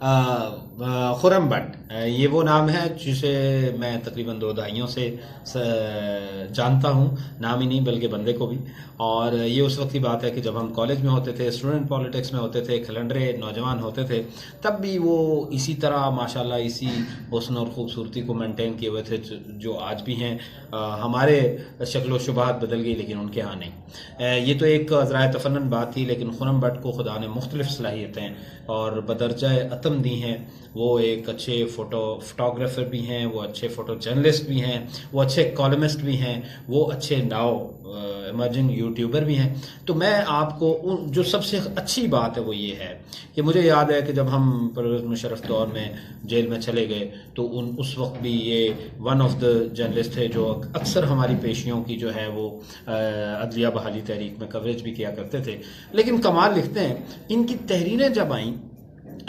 خرم but, یہ وہ نام ہے جسے میں تقریباً 2 دہائیوں سے جانتا ہوں، نام ہی نہیں بلکہ بندے کو بھی. اور یہ اس وقت کی بات ہے کہ جب ہم کالج میں ہوتے تھے، اسٹوڈنٹ پالیٹکس میں ہوتے تھے، کھلنڈرے نوجوان ہوتے تھے، تب بھی وہ اسی طرح ماشاءاللہ اسی حسن اور خوبصورتی کو مینٹین کیے ہوئے تھے جو آج بھی ہیں. ہمارے شکل و شبہات بدل گئی لیکن ان کے ہاں نہیں. یہ تو ایک ذرائع تفنن بات تھی، لیکن خرم بٹ کو خدا نے مختلف صلاحیتیں اور بدرجہ عتم دی ہیں. وہ ایک اچھے فوٹوگرافر بھی ہیں، وہ اچھے فوٹو جرنلسٹ بھی ہیں، وہ اچھے کالمسٹ بھی ہیں، وہ اچھے ناؤ ایمرجنگ یوٹیوبر بھی ہیں. تو میں آپ کو جو سب سے اچھی بات ہے وہ یہ ہے کہ مجھے یاد ہے کہ جب ہم پرویز مشرف دور میں جیل میں چلے گئے تو اس وقت بھی یہ ون آف دا جرنلسٹ تھے جو اکثر ہماری پیشیوں کی جو ہے وہ عدلیہ بحالی تحریک میں کوریج بھی کیا کرتے تھے. لیکن کمال لکھتے ہیں، ان کی تحریریں جب آئیں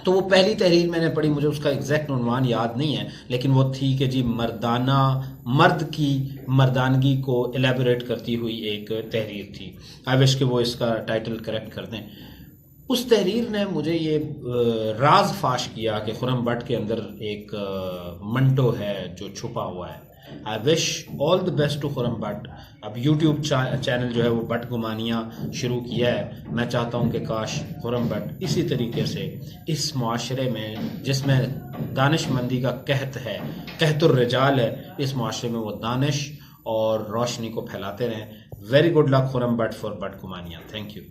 تو وہ پہلی تحریر میں نے پڑھی، مجھے اس کا ایگزیکٹ عنوان یاد نہیں ہے، لیکن وہ تھی کہ جی مرد کی مردانگی کو ایلیبوریٹ کرتی ہوئی ایک تحریر تھی. آئی وش کہ وہ اس کا ٹائٹل کریکٹ کر دیں. اس تحریر نے مجھے یہ راز فاش کیا کہ خرم بٹ کے اندر ایک منٹو ہے جو چھپا ہوا ہے. I wish all the best to Khurram Butt. اب یوٹیوب چینل جو ہے وہ بٹ گمانیاں شروع کیا ہے. میں چاہتا ہوں کہ کاش خرم بٹ اسی طریقے سے اس معاشرے میں جس میں دانش مندی کا قحط ہے، قحط الرجال ہے، اس معاشرے میں وہ دانش اور روشنی کو پھیلاتے رہیں. Very good luck Khurram Butt for بٹ گمانیاں. Thank you.